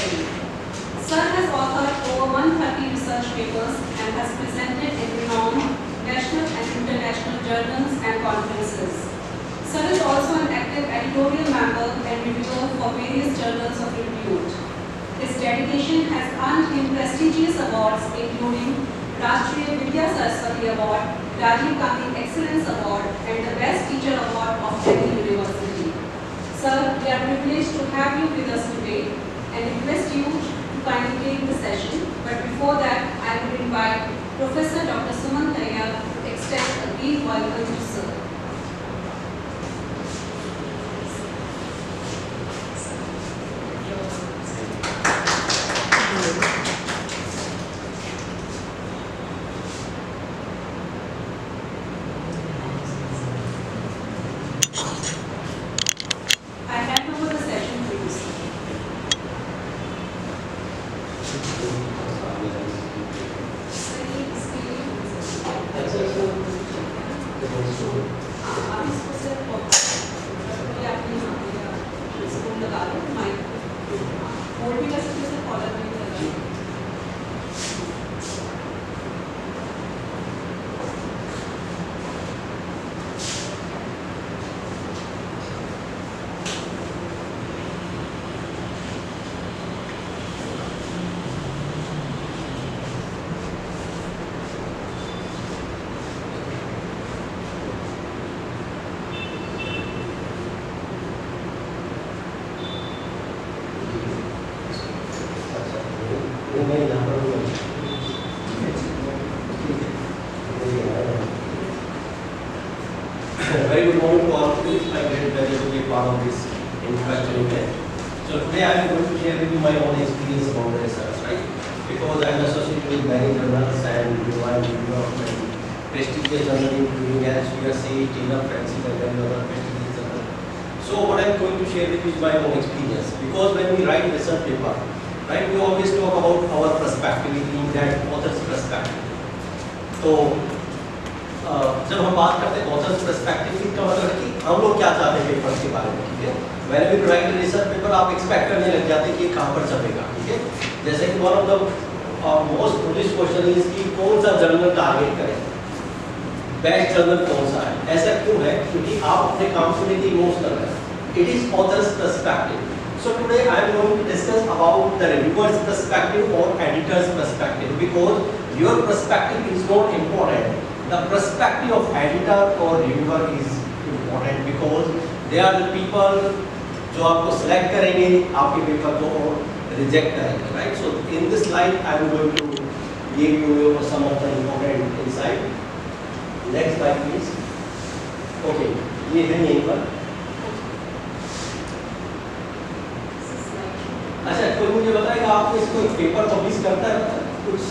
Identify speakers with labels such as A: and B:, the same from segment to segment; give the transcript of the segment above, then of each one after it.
A: University. Sir has authored over 130 research papers and has presented in renowned national and international journals and conferences. Sir is also an active editorial member and reviewer for various journals of repute. His dedication has earned him prestigious awards including Rashtriya Vidya Saraswati Award, Rajiv Gandhi Excellence Award, and the Best Teacher Award of Delhi University. Sir, we are privileged to have you with us today and request you to kindly take the session. But before that, I will invite Professor Dr. Suman Tayyar to extend a brief welcome to Sir.
B: Very good morning to all of you. It's my great pleasure to be part of this introductory event. So today I am going to share with you my own experience about the research, right? Because I am associated with many journals and I'm reviewer of many prestigious journals including HBRC, Taylor, Francis, and many other prestigious journals. So what I am going to share with you is my own experience. Because when we write research paper, right, we always talk about our perspective, meaning that author's perspective. So जब हम बात करते हैं authors perspective का मतलब है कि हम लोग क्या चाहते हैं पेपर के बारे में, ठीक है? When we write research paper आप एक्सपेक्ट करने लग जाते हैं कि कहाँ पर छपेगा, ठीक है? जैसे कि one of the most police question is कि कौन सा जर्नल टारगेट करें, बेस्ट जर्नल कौन सा है? ऐसा क्यों है? क्योंकि आप अपने काम को लेकर इमोशनल है. It is authors perspective. So today I am going to discuss about the reviewer's perspective or editor's perspective because your perspective is not important. The perspective of editor or reviewer is important because they are the people जो आपको select करेंगे आपके paper को और reject करेंगे, right? So in this slide I am going to give you some of the important insight. Next slide please. Okay, ये है यहीं पर. अच्छा, कोई मुझे बताएगा आपने इसको एक पेपर पब्लिश करता है? कुछ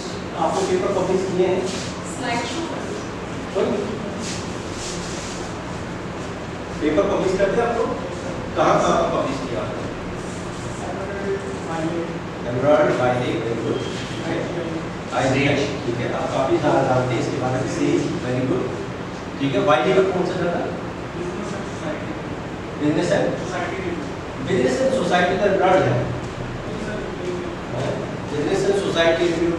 B: आपने पेपर पब्लिश किए हैं?
A: Slide show.
B: पेपर पब्लिश करते हैं आप लोग? कहाँ पब्लिश किया आपने? एमराल्ड बाइले, वेरी गुड. आइजेश, ठीक है, आप काफी सारा जानते हैं इसके बारे में. सी, वेरी गुड, ठीक है. बाइले का कौन सा जर्नल? बिजनेस एंड सोसाइटी का एमराल्ड है. Business and society review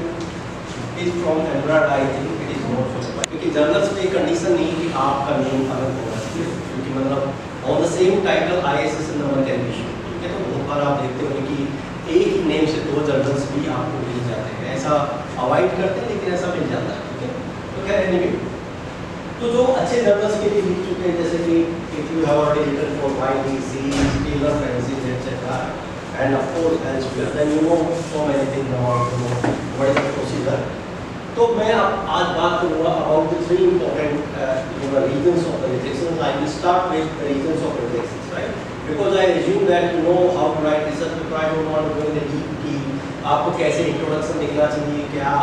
B: is from emerald. I think it is not so, क्योंकि जर्नल्स में कंडीशन नहीं कि आपका नेम अलग होना चाहिए, क्योंकि मतलब on the same title ISSN number can be issued, ठीक है? तो बहुत बार आप देखते होंगे कि एक ही नेम से दो जर्नल्स भी आपको मिल जाते हैं. ऐसा अवॉइड करते हैं लेकिन ऐसा मिल जाता है, ठीक है? तो खैर एनीवे, तो जो अच्छे जर्नल्स के लिए लिख चुके हैं, जैसे कि if you have already written for YTC, Taylor, Francis, etc. and of course elsewhere, then you know so many things about what is the procedure. तो मैं आज बात करूँगा about the three important reasons of the rejections. I will start with the reasons of rejections, right? Because I assume that you know how to write research paper. I don't want to go in the deep कि आपको कैसे introduction लिखना चाहिए, क्या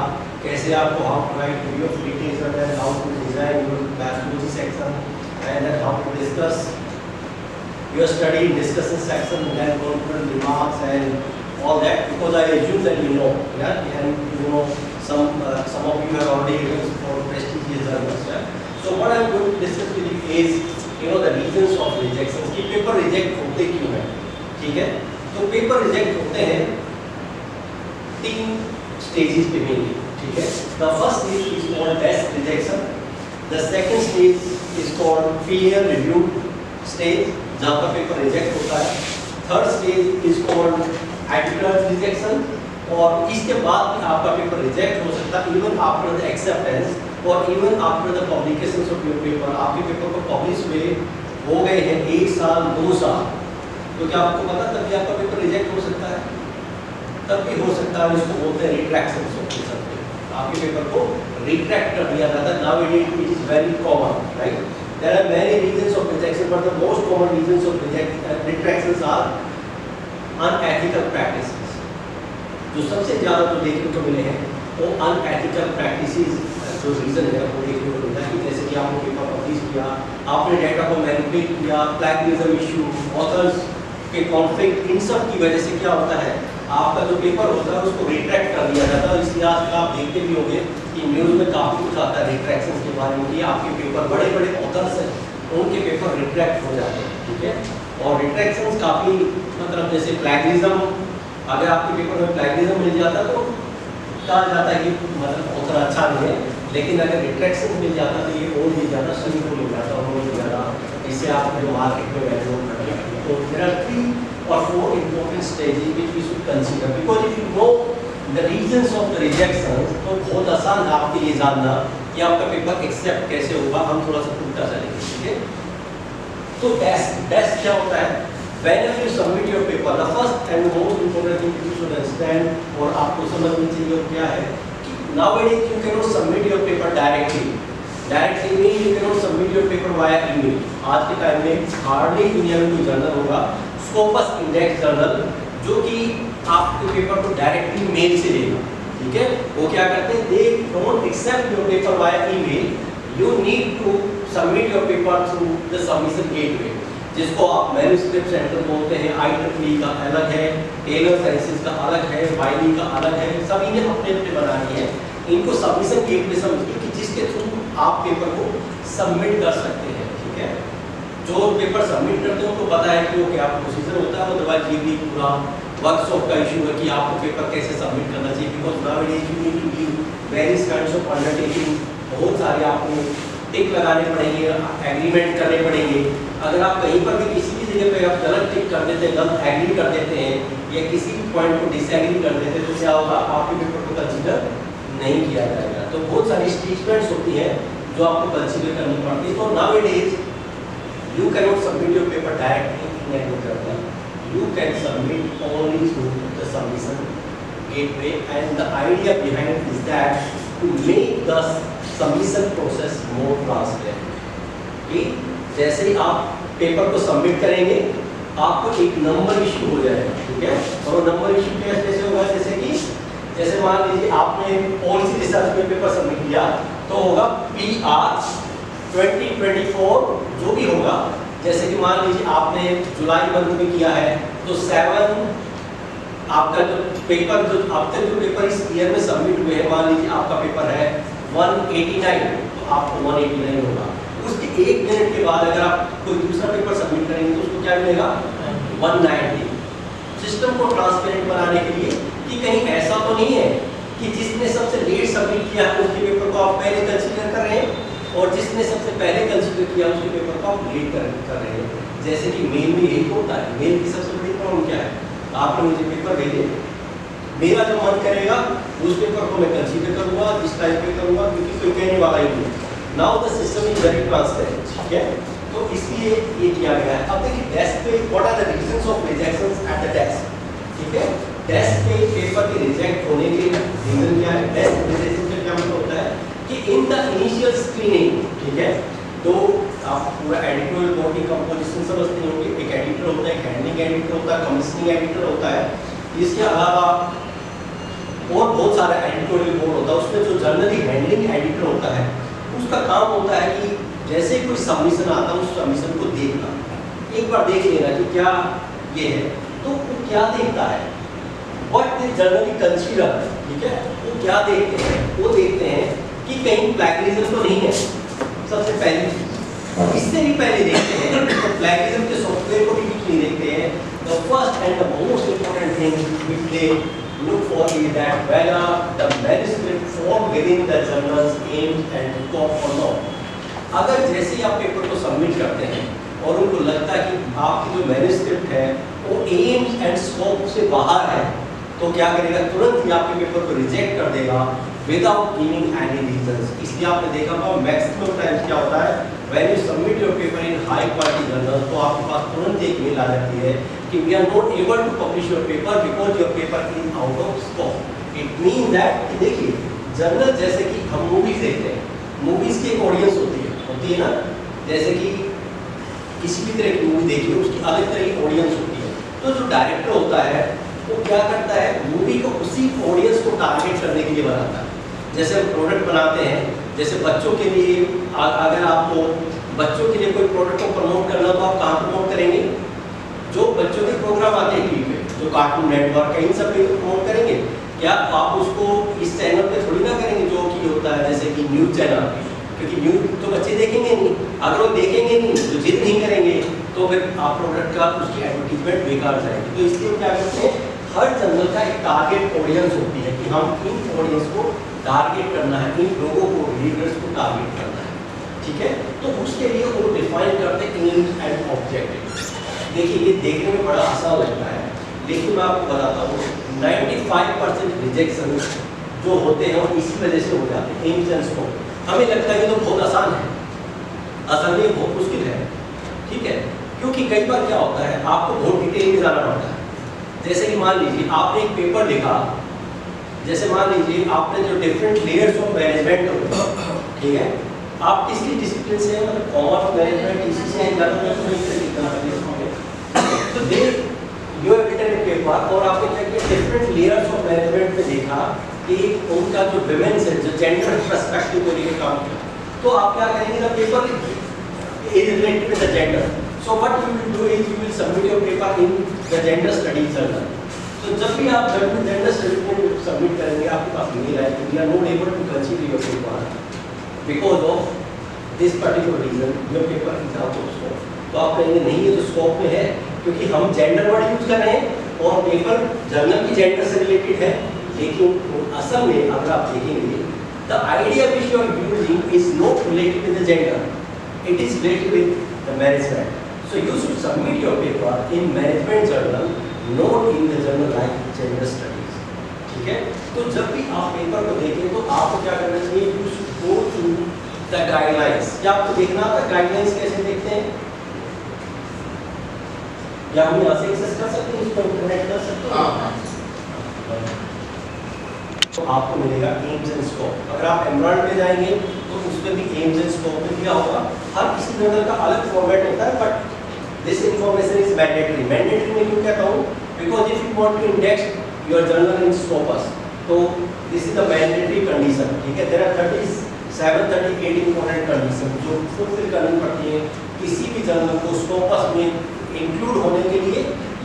B: कैसे आपको how to write review of literature and how to design your pathology section and then how to discuss your study discussion section, then conclude remarks and all that. Because I assume that you know, yeah, and you know. Some of you have already written for prestigious journals. Yeah? So what I am going to discuss with you is the reasons of rejections. कि paper reject होते क्यों हैं, ठीक है? तो paper reject होते हैं 3 stages पे मिलेंगे, ठीक है। The first stage is called desk rejection, the second stage is called failure review stage, जहाँ पर पेपर रिजेक्ट होता है। Third stage is called editors rejection, और इसके बाद भी आपका पेपर रिजेक्ट हो सकता है इवन आफ्टर द एक्सेप्टेंस और even after the publication of your paper. आपके पेपर को पब्लिश हुए हो गए हैं 1 साल 2 साल, तो क्या आपको पता तब भी आपका पेपर रिजेक्ट हो सकता है? तब भी हो सकता है, इसको बोलते हैं रिट्रैक्शन ऑफ पेपर। आपके पेपर को रिट्रैक्ट कर दिया जाता है। Now it is very common, right? There are many reasons of rejection, but the most common reasons of retractions are unethical practices. जो सबसे ज़्यादा जो देखने को मिले हैं वो अनएथिकल प्रैक्टिसेस जो रीज़न है वो देखने को मिलता है कि जैसे कि आपने पेपर पब्लिश किया, आपने डाटा को मैनिपुलेट किया, प्लैगियरिज्म इशू, ऑथर्स के कॉन्फ्लिक्ट, इन सब की वजह से क्या होता है, आपका जो पेपर होता है उसको रिट्रैक्ट कर दिया जाता है। इसलिए आजकल आप देखते भी होंगे कि न्यूज़ में काफ़ी कुछ आता है रिट्रैक्शन के बारे में कि आपके पेपर बड़े बड़े ऑथर्स हैं उनके पेपर रिट्रैक्ट हो जाते हैं, ठीक है। और रिट्रैक्शन काफ़ी मतलब जैसे प्लैगियरिज्म, अगर आपके पेपर में प्लैगियरिज्म मिल जाता तो कहा जाता है कि मतलब ऑथर अच्छा नहीं है, लेकिन अगर रिट्रैक्शन मिल जाता तो ये और भी ज़्यादा सही को मिल जाता और और भी ज़्यादा, इससे आप जो मार्केट में वैल्यू कर सकते हैं। तो there are 3 or 4 important stages which we should consider, because if you know the reasons of the rejection तो बहुत आसान है आपके लिए जानना कि आपका पेपर एक्सेप्ट कैसे होगा। हम थोड़ा सा उल्टा चलेंगे, ठीक है। तो टेस्ट क्या होता है? Whenever you submit your paper, the first and most important thing you should understand और आपको समझनी चाहिए क्या है कि nowadays you cannot submit your paper directly. Directly means you cannot submit your paper via email. आज के टाइम में हार्डली दुनिया में कोई जर्नल होगा, स्कोपस इंडेक्स जर्नल, जो कि आपके पेपर को डायरेक्टली मेल से लेगा, ठीक है। वो क्या करते हैं, they don't accept your paper via email. You need to submit your paper through the submission gateway, जिसको आप मैन्युस्क्रिप्ट सेंटर बोलते हैं। IEEE का अलग है, टेलर साइंसेस का अलग है, वाइली का अलग है, सभी ने अपने अपने बनानी है। इनको सबमिशन गेटवे समझिए कि जिसके थ्रू आप पेपर को सबमिट कर सकते हैं, ठीक है। जो पेपर सबमिट करते हैं उनको पता है कि वो क्या प्रोसीजर होता है। अदरवाइज ये भी पूरा वर्कशॉप का इशू है कि आपको पेपर कैसे सबमिट करना चाहिए, because nowadays you need to give various kinds of undertaking. बहुत सारे आपको टिक लगाने पड़ेंगे, एग्रीमेंट करने पड़ेंगे। अगर आप कहीं पर भी किसी भी जगह पे आप गलत टिक कर देते हैं, गलत एग्री कर देते हैं या किसी भी पॉइंट को डिसएग्री कर देते हैं तो क्या होगा, आपके पेपर को कंसीडर नहीं किया जाएगा। तो बहुत सारी स्टेटमेंट्स होती हैं जो आपको कंसीडर करनी पड़ती है। तो nowadays you cannot submit your paper directly in any journal. You can submit only through the submission gateway, and the idea behind it is that to make the submission process more transparent. कि जैसे ही आप paper को submit करेंगे आपको एक number issue हो जाएगा, ठीक है। और नंबर इशू कैसे होगा, जैसे मान लीजिए आपने पॉलिसी रिसर्च में पेपर सबमिट किया तो होगा PR 2024 जो भी होगा। जैसे कि मान लीजिए आपने जुलाई मंथ में किया है तो 7 आपका जो पेपर जो अब तक जो पेपर इस ईयर में सबमिट हुए हैं, मान लीजिए आपका पेपर है 189 तो आपको 189 होगा। उसके 1 मिनट के बाद अगर आप कोई दूसरा पेपर सबमिट करेंगे तो उसको क्या मिलेगा, 190। सिस्टम को ट्रांसपेरेंट बनाने के लिए कि कहीं ऐसा तो नहीं है कि जिसने सबसे लेट सबमिट किया उसके पेपर को आप पहले कंसीडर कर रहे हैं और जिसने सबसे पहले कंसीडर किया उसके पेपर को आप लेट कर रहे हैं। जैसे कि मेल में यही होता है। मेल की सबसे बड़ी प्रॉब्लम क्या है, आपने मुझे पेपर भेजे, मेरा जो मन करेगा उस पेपर को मैं कंसीडर करूंगा, जिस टाइप पे करूंगा, क्योंकि कोई कहने वाला ही नहीं। Now the system is very transparent, ठीक है। तो इसलिए ये किया गया है। अब देखिए डेस्क पे what are the reasons of rejections at the desk, ठीक है। डेस्क पे पेपर के रिजेक्ट होने के रीजन क्या है, डेस्क रिजेक्शन का क्या मतलब होता है कि इन द इनिशियल स्क्रीनिंग, ठीक है, तो आप पूरा एडिटोरियल बोर्ड की कंपोजिशन समझते होंगे। एक एडिटर होता है, एक हैंडलिंग एडिटर होता है, कमिश्निंग एडिटर होता है। इसके अलावा और बहुत सारा एडिटोरियल बोर्ड होता है। उसमें जो जनरली हैंडलिंग एडिटर होता है उसका काम होता है कि जैसे कोई सबमिशन आता है उस सबमिशन को देखना, एक बार देख लेना कि क्या ये है। तो वो क्या देखता है, व्हाट दे जनरली कंसीडर, ठीक है। वो क्या देखते हैं, वो देखते हैं कि कहीं प्लैगियरिज्म तो नहीं है, सबसे पहले। इससे भी पहले देखते हैं तो प्लैगियरिज्म के सॉफ्टवेयर को भी कुछ नहीं देखते हैं। The first and the most important thing we look for is that whether the manuscript formed within the journal's aims and scope or not. अगर जैसे ही आप पेपर को सबमिट करते हैं और उनको लगता है कि आपकी जो मैन्युस्क्रिप्ट है वो एम्स एंड स्कोप से बाहर है, तो क्या करेगा, तुरंत ही आपके पेपर को रिजेक्ट कर देगा विदाउट गिविंग एनी रीजंस। इसलिए आपने देखा होगा मैक्सिमम टाइम्स क्या होता है, when you submit your paper in high quality journal, तो आपके पास तुरंत एक मेल आ जाती है कि we are not able to publish your paper because your paper is out of scope. It mean that कि देखिए जर्नल, जैसे कि हम मूवीज देखते हैं, मूवीज की एक ऑडियंस होती है ना, जैसे कि किसी भी तरह की मूवी देखिए उसकी अलग तरह की ऑडियंस होती है। तो जो डायरेक्टर होता है वो क्या करता है, मूवी को उसी ऑडियंस को टारगेट करने के लिए बनाता है। जैसे हम प्रोडक्ट बनाते हैं, जैसे बच्चों के लिए अगर आपको बच्चों के लिए कोई प्रोडक्ट को प्रमोट करना तो आप कहाँ प्रमोट करेंगे, जो बच्चों के प्रोग्राम आते हैं टीवी पे, जो कार्टून नेटवर्क है, इन सब पे प्रमोट करेंगे। क्या आप उसको इस चैनल पे थोड़ी ना करेंगे जो कि होता है जैसे कि न्यूज़ चैनल, क्योंकि न्यूज़ तो बच्चे देखेंगे नहीं। अगर वो देखेंगे नहीं तो जिद नहीं करेंगे तो फिर आप प्रोडक्ट का उसकी एडवर्टीजमेंट बेकार जाएगी। तो इसलिए क्या करते हैं, हर जर्नल का एक टारगेट ऑडियंस होती है कि हम इन ऑडियंस को टारगेट करना है, इन लोगों को, रीडर्स को टारगेट करना है, ठीक है। तो उसके लिए वो डिफाइन करते हैं एम्स एंड ऑब्जेक्टिव। देखिए ये देखने में बड़ा आसान लगता है, लेकिन मैं आपको बताता हूँ 95% रिजेक्शन जो होते हैं वो इसी वजह से हो जाते हैं, एम्स एंड स्कोप। हमें लगता है कि तो बहुत आसान है, असल में बहुत मुश्किल है, ठीक है। क्योंकि कई बार क्या होता है, आपको बहुत डिटेल में जाना पड़ता है। जैसे कि मान लीजिए आपने एक पेपर लिखा, जैसे मान लीजिए आपने जो डिफरेंट लेयर्स ऑफ मैनेजमेंट होते हैं, ठीक है, आप किसकी डिसिप्लिन से, मतलब कॉमर्स मैनेजमेंट इसी से ज़्यादा तो they you have written a paper और आपने क्या किया, डिफरेंट लेयर्स ऑफ मैनेजमेंट में देखा कि उनका जो विमेंस है, जो जेंडर पर्सपेक्टिव को लेकर काम किया, तो आप क्या करेंगे, the paper is related with the gender, so what you will do is you will submit your paper in the gender studies journal. तो जब भी आप जेंडर स्टडीज में सबमिट करेंगे, आपके पास मेल आए कि we are not able to consider your paper because of this particular reason, your paper is out of scope. तो आप कहेंगे नहीं ये तो स्कोप में है, क्योंकि हम जेंडर वर्ड यूज कर रहे हैं और पेपर जर्नल की जेंडर से रिलेटेड है, लेकिन असल में अगर आप देखेंगे the idea which you are using is not related with the gender, it is related with the management. So you should submit your paper in management journal, not in the journal like gender studies, ठीक है। तो जब भी आप paper को देखें तो आपको क्या करना चाहिए, you should go to the guidelines। क्या आपको देखना था गाइडलाइंस कैसे देखते हैं, या हम यहाँ से एक्सेस कर सकते हैं, इसको इंटरनेट कर सकते हैं। तो आपको मिलेगा एम्स एंड स्कोप। अगर आप एमराल्ड पे जाएंगे तो उसमें भी एम्स एंड स्कोप में दिया होगा। हर किसी जर्नल का अलग फॉर्मेट होता है, but this information is mandatory. Mandatory में क्यों कहता हूँ, because if you want to index your journal in Scopus, तो this is the mandatory condition, ठीक है। देयर आर 38 इंपॉर्टेंट कंडीशन जो फुलफिल करनी पड़ती है किसी भी जर्नल को स्कोपस में इंक्लूड होने के लिए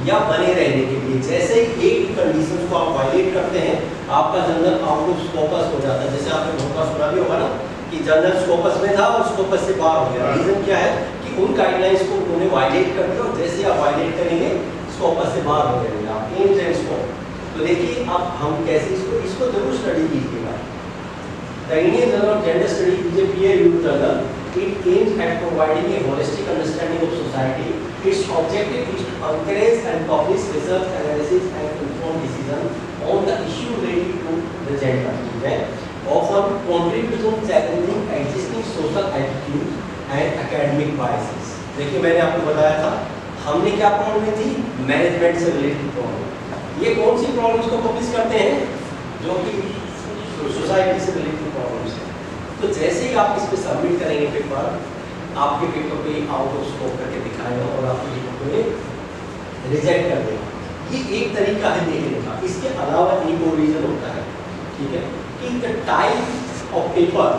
B: या बने रहने के लिए। जैसे ही एक कंडीशन को आप वायलेट करते हैं, आपका जर्नल आउट ऑफ स्कोपस हो जाता है। जैसे आपने बहुत बार सुना भी होगा ना कि जर्नल स्कोपस में था और स्कोपस से बाहर हो गया। रीजन क्या है कि उन गाइडलाइंस को उन्होंने वायलेट कर दिया, और जैसे आप वायलेट करेंगे स्कोपस से बाहर हो जाएंगे आप, एम्स एंड स्कोप। तो देखिए अब हम कैसे इसको जरूर स्टडी कीजिएगा। The Indian journal of gender study is a peer reviewed journal. It aims at providing a holistic understanding of society. Its objective is to encourage and publish research, analysis and informed decision on the issue related to the gender. Okay? Often contributing challenging existing social attitudes and academic biases. देखिए मैंने आपको बताया था, हमने क्या problem थी, management से related problem. ये कौन सी प्रॉब्लम्स को पब्लिश करते हैं, जो कि सोसाइटी से रिलेटेड प्रॉब्लम्स हैं। तो जैसे ही आप इस पे सबमिट करेंगे पेपर, आपके पेपर पे आउट ऑफ स्कोप करके दिखाएगा और आपके पेपर को रिजेक्ट कर देगा। ये एक तरीका है देखने का। इसके अलावा एक और रीजन होता है, ठीक है, कि the type of paper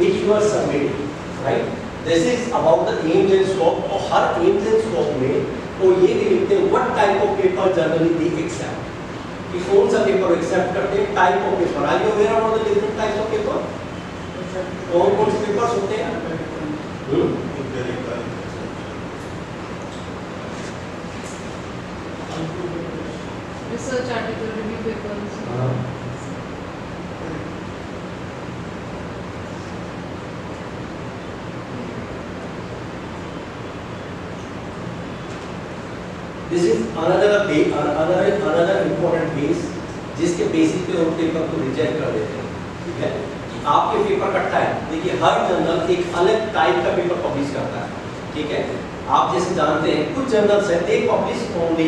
B: which you are submitting, right, this is about the aims and scope. और हर एम्स एंड स्कोप में वो ये भी लिखते हैं what type of paper generally they accept, कि कौन सा पेपर एक्सेप्ट करते हैं, type of paper. Are you aware of the different types of paper? कौन कौन से पेपर्स होते हैं?
C: research article, review papers.
B: This is another important base जिसके बेसिस पे उन पेपर को रिजेक्ट कर देते हैं, ठीक है। कि आपके पेपर कटता है, देखिए हर जर्नल एक अलग टाइप का पेपर पब्लिश करता है, ठीक है। आप जैसे जानते हैं कुछ जर्नल्स हैं, they publish only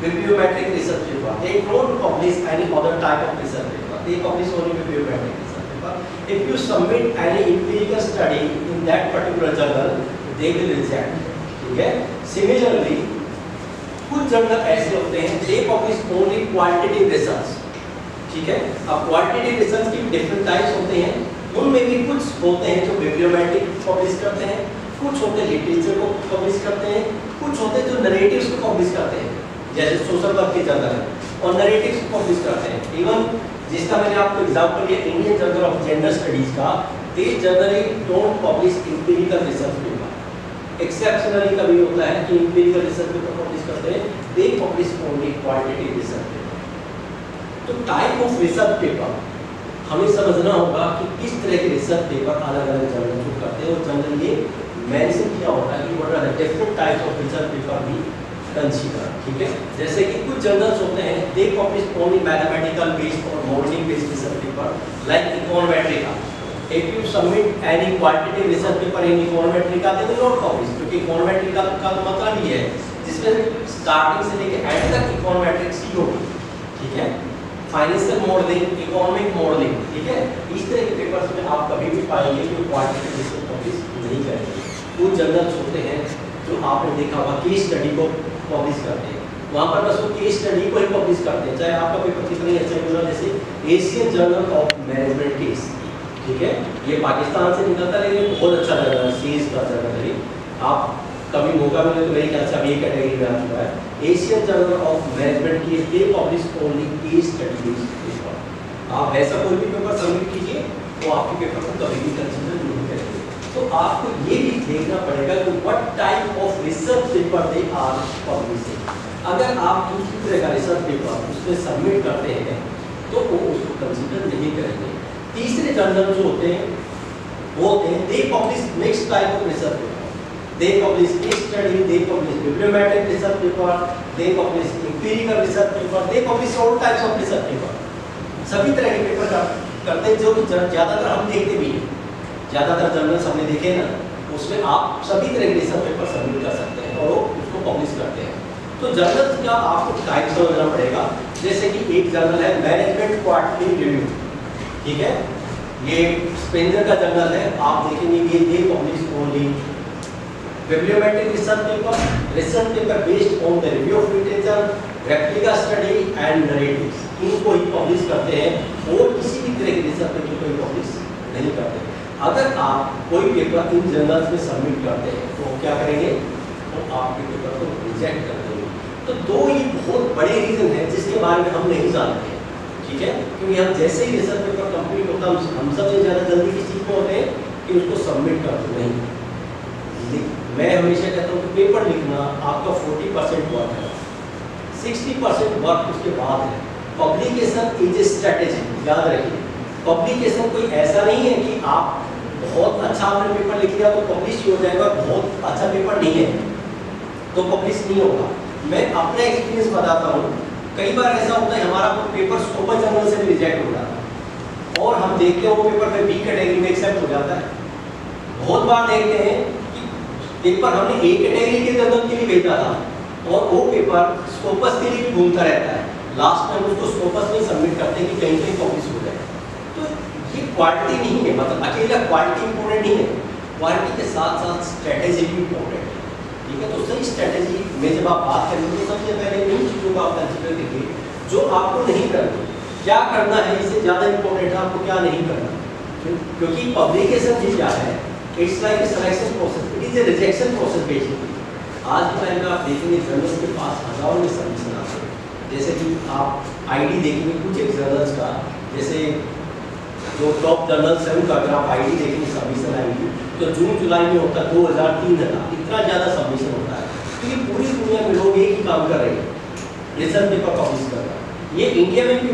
B: bibliometric research paper, they don't publish any other type of research paper, they publish only bibliometric research paper. If you submit any empirical study in that particular journal, they will reject, ठीक है। Similarly, कुछ journal ऐसे होते हैं they publish only quantitative research, ठीक है। अब quantitative research की डिफरेंट टाइप्स होते हैं, उनमें भी कुछ होते हैं जो बिब्लियोमेट्रिक पब्लिश करते हैं, कुछ होते हैं लिटरेचर को पब्लिश करते हैं, कुछ होते हैं जो नरेटिव्स को पब्लिश करते हैं, जैसे सोशल वर्क के जर्नल है और नरेटिव्स को पब्लिश करते हैं। इवन जिसका मैंने आपको एग्जांपल दिया Indian journal of gender studies का, they generally don't publish empirical research paper. Exceptionally कभी होता है कि एम्पिरिकल रिसर्च पेपर पब्लिश करते हैं, they publish only quantitative research paper. तो टाइप ऑफ रिसर्च पेपर हमें समझना होगा कि किस तरह के रिसर्च पेपर अलग अलग जर्नल जो करते हैं, और जनरल ये मेंशन किया होता है कि what are the different types of research paper भी कंसीडर, ठीक है। जैसे कि कुछ जर्नल्स होते हैं they publish only mathematical based और modelling based research paper like Econometrica. If you submit any quantitative research paper in econometrica, they will not publish, क्योंकि econometrica का तो मतलब ही है जिसमें स्टार्टिंग से लेकर एंड तक इकोनोमेट्रिक्स ही होगी, ठीक है। फाइनेंशियल मॉडलिंग, इकोनॉमिक मॉडलिंग, ठीक है। इस तरह के पेपर्स में आप कभी भी पाएंगे कि क्वांटिटेटिव रिसर्च पब्लिश नहीं करेंगे। कुछ जर्नल्स होते हैं जो आपने देखा होगा केस स्टडी को पब्लिश करते हैं, वहाँ पर बस वो केस स्टडी को ही पब्लिश करते हैं, चाहे आपका पेपर कितना ही अच्छा क्यों ना। जैसे Asian journal of management case, ठीक है, ये पाकिस्तान से निकलता है लेकिन बहुत अच्छा जर्नल है, सीज का जर्नल है। आप कभी मौका मिले तो मेरे ख्याल से अब ये कैटेगरी में आ चुका है। Asian journal of management case, they publish only case study paper. आप ऐसा कोई भी पेपर सबमिट कीजिए तो आपके पेपर को कभी भी कंसीडर नहीं करेंगे। तो आपको ये भी देखना पड़ेगा कि what type of research paper they are publishing. अगर आप दूसरी तरह का रिसर्च पेपर उसमें सबमिट करते हैं तो वो उसको कंसीडर नहीं करेंगे। तीसरे जर्नल जो होते हैं वो होते हैं they publish next type of research paper, they publish case study, they publish bibliometric research paper, they publish empirical research paper, they publish all types of research paper. सभी तरह के पेपर करते हैं जो ज़्यादातर हम देखते भी हैं। ज़्यादातर जर्नल्स हमने देखे ना, उसमें आप सभी तरह के रिसर्च पेपर सबमिट कर सकते हैं और उसको पब्लिश करते हैं। तो जर्नल्स का आपको टाइप समझना पड़ेगा। जैसे कि एक जर्नल है मैनेजमेंट क्वार्टरली रिव्यू, ठीक है, ये स्पेंजर का जर्नल है। आप देखेंगे ये publish only bibliometric research paper based on the review of literature, replica study and narratives, इनको ही पब्लिश करते हैं और किसी भी तरह के रिसर्च पेपर को पब्लिश नहीं करते। अगर आप कोई पेपर इन जर्नल्स में सबमिट करते हैं तो क्या करेंगे, तो आपके पेपर को रिजेक्ट कर देंगे। तो दो ये बहुत बड़े रीजन है जिसके बारे में हम नहीं जानते, ठीक है, क्योंकि हम जैसे ही रिसर्च पेपर कंप्लीट होता है हम सबसे ज़्यादा जल्दी किस चीज़ में होते हैं कि उसको सबमिट कर दो। नहीं, मैं हमेशा कहता हूँ कि पेपर लिखना आपका 40% वर्क है, 60% वर्क उसके बाद है। पब्लिकेशन इज ए स्ट्रेटेजी, याद रखिए। पब्लिकेशन कोई ऐसा नहीं है कि आप बहुत अच्छा आपने पेपर लिख लिया तो पब्लिश हो जाएगा, बहुत अच्छा पेपर नहीं है तो पब्लिश नहीं होगा। मैं अपना एक्सपीरियंस बताता हूँ, कई बार ऐसा होता है हमारा पेपर स्कोपस जर्नल से भी रिजेक्ट हो जाता है और हम देखते हैं वो पेपर में बी कैटेगरी में एक्सेप्ट हो जाता है। बहुत बार देखते हैं कि पेपर हमने ए कैटेगरी के जर्नल के लिए भेजा था और वो पेपर स्कोपस के लिए भी घूमता रहता है, लास्ट में हम उसको स्कोपस में सबमिट करते हैं कि कहीं कहीं पब्लिश हो जाए। तो ये क्वालिटी नहीं है, मतलब अकेला क्वालिटी इंपॉर्टेंट नहीं है, क्वालिटी के साथ साथ स्ट्रेटेजी भी इंपॉर्टेंट है, ठीक है। तो सही स्ट्रेटेजी में जब आप बात करेंगे तो सबसे पहले इन चीज़ों को आप कंसीडर कीजिए जो आपको नहीं करना, क्या करना है इससे ज़्यादा इंपॉर्टेंट है आपको क्या नहीं करना, क्योंकि पब्लिकेशन भी क्या है, it's like a selection process, it is a rejection process basically. आज के टाइम में आप देखेंगे जर्नल्स के पास हजारों में सबमिशन आते हैं, जैसे कि आप आईडी देखेंगे कुछ एक जर्नल्स का, जैसे जो टॉप जर्नल्स हैं उनका अगर आप आईडी देखेंगे सबमिशन आईडी तो जून जुलाई में होता है 2000-3000, इतना ज़्यादा सबमिशन होता है क्योंकि पूरी दुनिया में लोग एक ही काम कर रहे हैं, रिसर्च पेपर पब्लिश कर रहे हैं। ये इंडिया में भी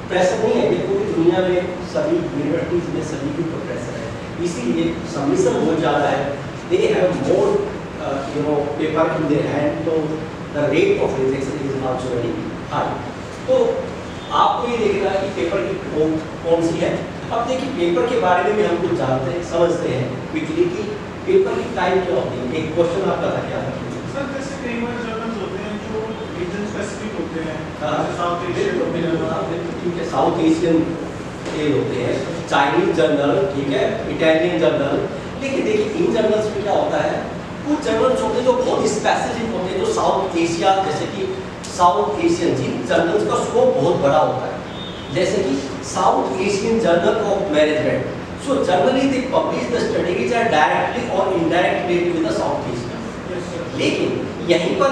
B: प्रेशर नहीं है, ये पूरी दुनिया में सभी यूनिवर्सिटीज में सभी के ऊपर प्रेशर है, इसीलिए सबमिशन बहुत ज़्यादा है, they have more paper in their hand, तो the rate of rejection is also very high. तो आपको ये देखना है कि पेपर की कौन सी है। अब देखिए पेपर के बारे में भी हम कुछ जानते हैं, समझते हैं क्विकली कि पेपर की टाइप क्या होती है। एक क्वेश्चन आपका था क्या था
D: सर? जैसे कई बार जर्नल्स होते हैं जो रीजन स्पेसिफिक होते हैं,
B: हाँ,
D: जैसे साउथ एशियन,
B: ठीक है, साउथ एशियन के होते हैं, चाइनीज जर्नल, ठीक है, इटालियन जर्नल। लेकिन देखिए इन जर्नल्स में क्या होता है, कुछ जर्नल्स होते हैं जो बहुत स्पेसिफिक होते हैं, जो साउथ एशिया, जैसे कि साउथ एशियन, जिन जर्नल्स का स्कोप बहुत बड़ा होता है, जैसे कि South Asian journal of management. So generally they publish the study which are directly और indirectly related with the South Asia. लेकिन यहीं पर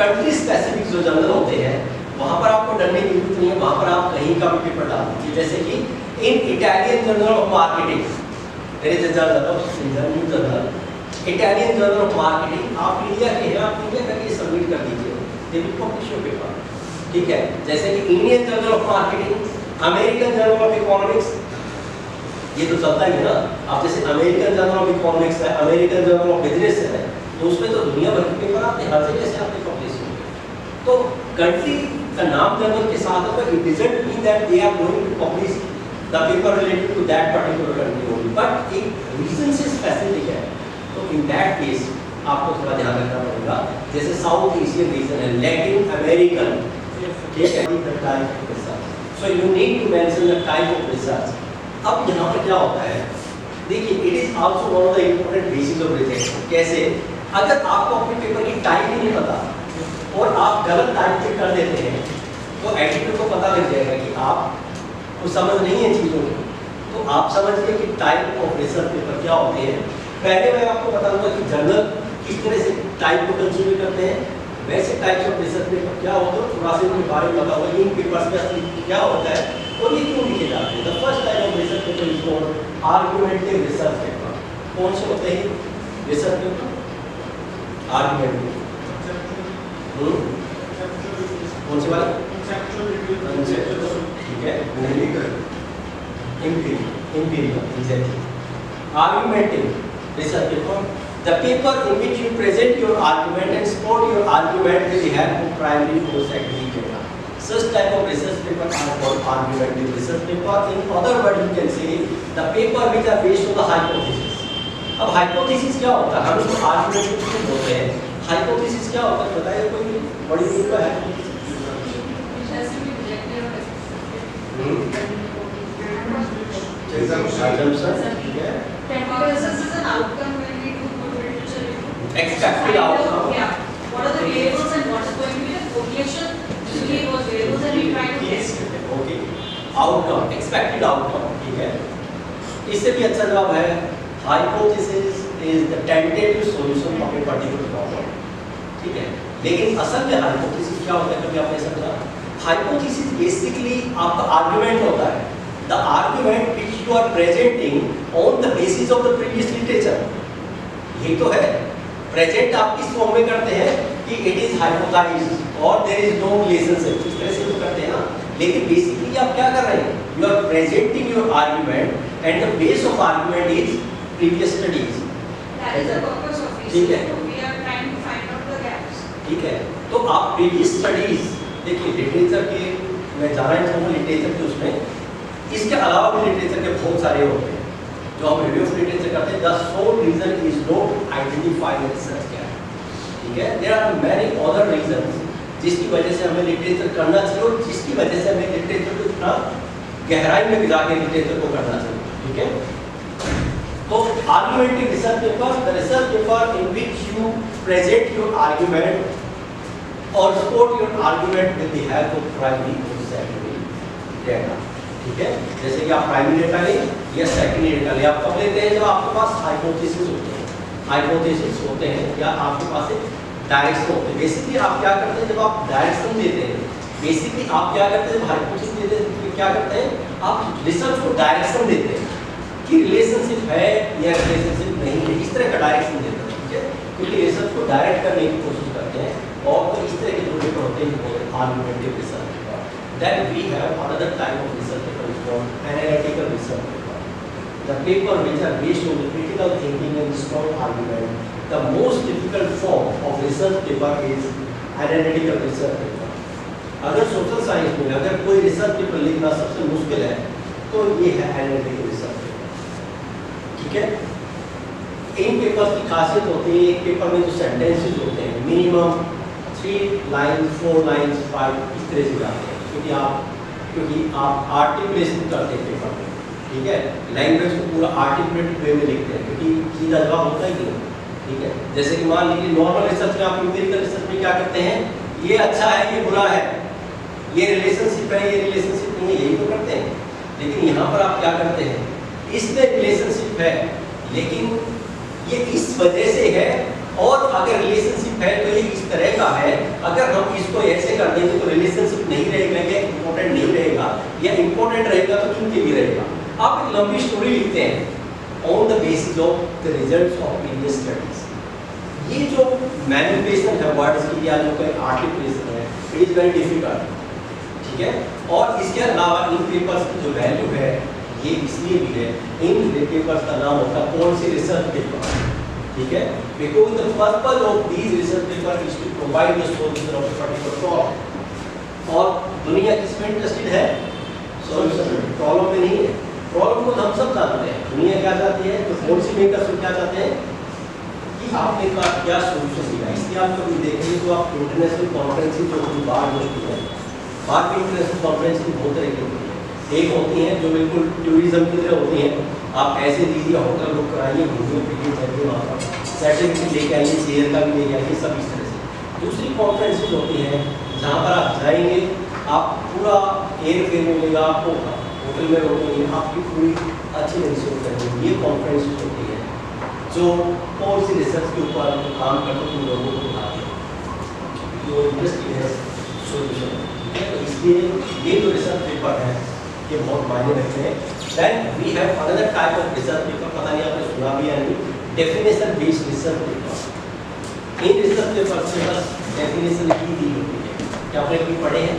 B: कंट्री स्पेसिफिक जो जर्नल होते हैं, वहाँ पर आपको डरने की जरूरत नहीं है, वहाँ पर आप कहीं का भी पेपर डाल दीजिए। जैसे कि in Italian journal of marketing, there is a journal of journal Italian journal of marketing, आप इंडिया के हैं, आप इंडिया करके सबमिट कर दीजिए, they will publish your paper, ठीक है। जैसे कि Indian journal of marketing, American journal of economics, ये तो चलता ही है ना। आप जैसे अमेरिकन जर्नल ऑफ इकोनॉमिक्स है, अमेरिकन जर्नल ऑफ बिजनेस है, तो उसमें तो दुनिया भर के पेपर आते हैं, हर जगह से आपके पब्लिश होंगे। तो कंट्री का नाम जर्नल के साथ है, it doesn't mean that they are going to publish the paper related to that particular country only, but एक रीजन से स्पेसिफिक है, तो इन दैट केस आपको थोड़ा ध्यान रखना पड़ेगा। जैसे साउथ एशियन रीजन है, लैटिन अमेरिकन, ठीक है, the type of research, so you need to mention the type of research. अब यहाँ पर क्या होता है, देखिए it is also one of the important basis of rejection. कैसे? अगर आपको अपने पेपर की टाइप ही नहीं पता और आप गलत टाइप से कर देते हैं, तो एडिटर को पता लग जाएगा कि आप को समझ नहीं है चीज़ों की। तो आप समझिए कि टाइप ऑफ रिसर्च पेपर क्या होते हैं। पहले मैं आपको बताऊंगा कि जर्नल किस तरह से टाइप को कंसीडर करते हैं, वैसे टाइप्स ऑफ रिसर्च पेपर क्या होता है, थोड़ा सा इनके बारे में बताऊंगा, इन पेपर्स में असली क्या होता है और ये क्यों लिखे जाते हैं। The first type of research paper is called argumentative research paper. कौन से होते हैं रिसर्च पेपर? आर्गुमेंटिव। कौन से वाले? ठीक है, empirical, exactly. Argumentative research paper, the paper in which you present your argument and support your argument with the help of primary or secondary data. Such type of research paper are called argumentative research paper. In other words, you can say the paper which are based on the hypothesis. अब hypothesis क्या होता है? हम इसको argumentative बोलते हैं। Hypothesis क्या होता है बताइए कोई बड़ी चीज का है? Expected outcome.
A: Yeah. What are the variables and what is going to be the correlation between those variables and we try to guess.
B: Okay. Outcome, expected outcome, ठीक है। इससे भी अच्छा जवाब है hypothesis is the tentative solution of a particular problem, ठीक है। लेकिन असल में hypothesis क्या होता है कभी आपने समझा? Hypothesis basically आपका argument होता है। The argument which you are presenting on the basis of the previous literature. ये तो है। प्रेजेंट आप किस फॉर्म में करते हैं कि इट इज हाइपोथेसिस और देयर इज नो रिलेशनशिप, इस तरह से तो करते हैं ना। लेकिन बेसिकली आप क्या कर रहे हैं? You are presenting your argument and the base of argument is previous studies.
A: That is the purpose of research.
B: ठीक है।
A: So we are trying to find out the gaps.
B: ठीक है, तो आप प्रीवियस स्टडीज देखिए, लिटरेचर के मैं जा रहा हूँ लिटरेचर के उसमें, इसके अलावा भी लिटरेचर के बहुत सारे होते हैं जो हम रिव्यू ऑफ लिटरेचर करते हैं। The sole reason is not identified research क्या है, ठीक है। There are many other reasons जिसकी वजह से हमें लिटरेचर करना चाहिए और जिसकी वजह से हमें लिटरेचर को इतना गहराई में जाके लिटरेचर को करना चाहिए, ठीक है। तो argumentative research paper, the research paper in which you present your argument और support your argument with the help of primary और सेकेंडरी डेटा, ठीक है। जैसे कि आप प्राइमरी डेटा लें या सेकेंडरी डेटा लें, आप कब लेते हैं? जब आपके पास हाइपोथेसिस होते हैं, हाइपोथेसिस होते हैं या आपके पास एक डायरेक्शन होते हैं। बेसिकली आप क्या करते हैं जब आप डायरेक्शन देते हैं, बेसिकली आप क्या करते हैं जब हाइपोथेसिस देते हैं तो क्या करते हैं? आप रिसर्च को डायरेक्शन देते हैं कि रिलेशनशिप है या रिलेशनशिप नहीं है, इस तरह का डायरेक्शन देते हैं, ठीक है। क्योंकि रिसर्च को डायरेक्ट करने की कोशिश करते हैं और तो इस तरह के जो पेपर होते हैं argumentative research paper. then we have another type of research paper called analytical research paper. The paper which are based on the critical thinking and strong argument. The most difficult form of research paper is analytical research paper. अगर social science में अगर कोई research paper लिखना सबसे मुश्किल है तो ये है एनालिटिकल रिसर्च पेपर, ठीक है। इन पेपर्स की खासियत होती है, एक पेपर में जो सेंटेंसेस होते हैं मिनिमम 3 लाइन्स 4 लाइन्स 5 इस तरह से जाते हैं, क्योंकि आप आर्टिकुलेशन करते हैं पेपर में, ठीक है। लैंग्वेज को पूरा आर्टिकुलेटेड वे में लिखते हैं क्योंकि सीधा जवाब होता ही नहीं, ठीक है। जैसे कि मान लीजिए नॉर्मल रिसर्च में आप एम्पिरिकल रिसर्च में क्या करते हैं, ये अच्छा है ये बुरा है, ये रिलेशनशिप है ये रिलेशनशिप नहीं है, यही तो करते हैं। लेकिन यहाँ पर आप क्या करते हैं, इसमें रिलेशनशिप है लेकिन ये इस वजह से है, और अगर रिलेशनशिप है तो ये इस तरह का है, अगर हम इसको ऐसे कर देंगे तो रिलेशनशिप नहीं रहेगा, या इंपॉर्टेंट नहीं रहेगा, या इंपॉर्टेंट रहेगा तो क्यों के लिए रहेगा। आप एक लंबी स्टोरी लिखते हैं on the basis of the results of previous studies. ये जो मैनिपुलेशन है वर्ड्स की या जो कोई आर्टिकुलेशन है, इट इज वेरी डिफिकल्ट, ठीक है। और इसके अलावा इन पेपर्स की जो वैल्यू है ये इसलिए भी है, इन पेपर्स का नाम होता है कौन सी रिसर्च पेपर, ठीक है। Because the purpose of these research paper is to provide the solution of a particular problem. और दुनिया किसमें इंटरेस्टेड है, सॉल्यूशन में, प्रॉब्लम में नहीं है। प्रॉब्लम को हम सब जानते हैं, दुनिया क्या चाहती है, तो पॉलिसी मेकर्स क्या चाहते हैं कि आपने क्या सॉल्यूशन दिया। इसलिए आप कभी देखेंगे तो आप इंटरनेशनल कॉन्फ्रेंस जो बाहर होती है, बाहर की इंटरनेशनल कॉन्फ्रेंस की बहुत तरह की होती है। एक होती हैं जो बिल्कुल टूरिज्म की तरह होती हैं, आप ऐसे दीजिए होटल बुक कराइए, घूमिए फिरिए जाइए, वहाँ पर सर्टिफिकेट लेके आइए, शेयर का भी लेके आइए, सब इस तरह से। दूसरी कॉन्फ्रेंसेज होती हैं जहाँ पर आप जाएंगे, आप पूरा एयर फेयर मिलेगा आपको, होटल में होगी, आपकी पूरी अच्छी रिसोर्स रहेगी। ये कॉन्फ्रेंस होती है जो पॉलिसी रिसर्च के ऊपर काम करते हैं, लोगों को बताते हैं जो इंटरेस्टिंग है सोल्यूशन, ठीक है। तो इसलिए ये जो रिसर्च पेपर है ये बहुत मायने रखते हैं। Then we have another type of research paper, पता नहीं आपने सुना भी या नहीं, डेफिनेशन बेस्ड रिसर्च पेपर। इन रिसर्च पेपर से बस डेफिनेशन की दी होती है, क्या आपने कभी पढ़े हैं?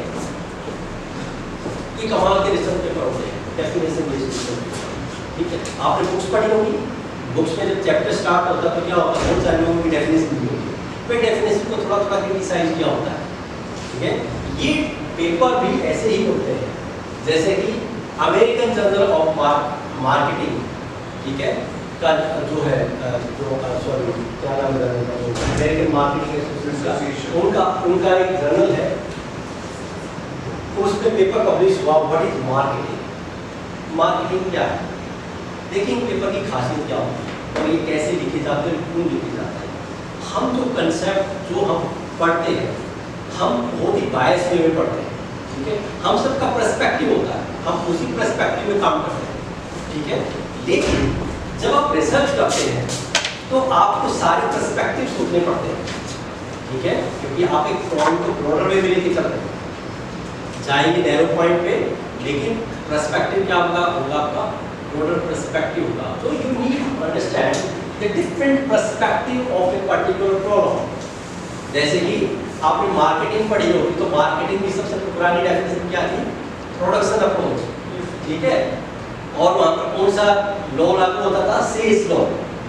B: ये कमाल के रिसर्च पेपर होते हैं, डेफिनेशन बेस्ड रिसर्च पेपर, ठीक है। आपने बुक्स पढ़ी होंगी, बुक्स में जब चैप्टर स्टार्ट होता है तो क्या होता है, बहुत सारे लोगों की डेफिनेशन दी होती है, फिर डेफिनेशन को थोड़ा थोड़ा क्रिटिसाइज किया होता है, ठीक है। ये पेपर भी ऐसे ही होते हैं, जैसे कि अमेरिकन जर्नल ऑफ मार्केटिंग, ठीक है, का जो है जो सॉरी क्या नाम है, अमेरिकन मार्केटिंग एसोसिएशन का उनका एक जर्नल है, उसमें पेपर पब्लिश हुआ व्हाट इज मार्केटिंग। मार्केटिंग क्या है, देखिए पेपर की खासियत क्या होती है और ये कैसे लिखे जाते हैं, क्यों लिखे जाते हैं। हम जो कंसेप्ट जो हम पढ़ते हैं हम बहुत ही बायस वे में पढ़ते हैं, ठीक है। हम सबका पर्सपेक्टिव होता है, हम उसी पर्सपेक्टिव में काम करते हैं, ठीक है। लेकिन जब आप रिसर्च करते हैं तो आपको सारे पर्सपेक्टिव सोचने पड़ते हैं, ठीक है, क्योंकि आप एक प्रॉब्लम को ब्रॉडर वे में लेके चल रहे हैं, जाएंगे नैरो पॉइंट पे, लेकिन पर्सपेक्टिव क्या होगा आपका ब्रॉडर पर्सपेक्टिव होगा। तो you need to understand the different perspective of a particular problem. जैसे कि आपने मार्केटिंग पढ़ी होगी तो मार्केटिंग की सबसे पुरानी डेफिनेशन क्या थी, प्रोडक्शन अप्रोच, ठीक है। और वहाँ पर कौन सा लॉ लागू होता था, सेल्स लॉ,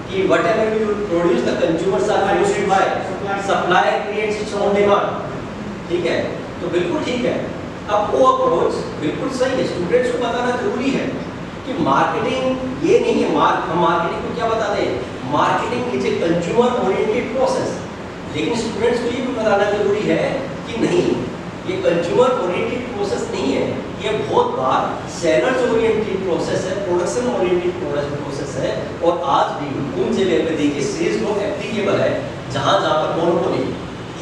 B: कि whatever you produce the consumers are forced to buy, supply creates its own demand, ठीक है। तो बिल्कुल ठीक है, अब वो अप्रोच बिल्कुल सही है, स्टूडेंट्स को बताना जरूरी है कि मार्केटिंग ये नहीं है, हम मार्केटिंग को क्या बताते हैं, marketing is a consumer oriented process. लेकिन स्टूडेंट्स को ये भी बताना जरूरी है कि नहीं, ये कंज्यूमर ओरिएंटेड प्रोसेस नहीं है, ये बहुत बार सेलर्स ओरिएंटेड प्रोसेस है, प्रोडक्शन ओरिएंटेड प्रोसेस है। और आज भी उन जगह पे देखिए सेल्स लॉ एप्लीकेबल है जहाँ पर मोनोपोली,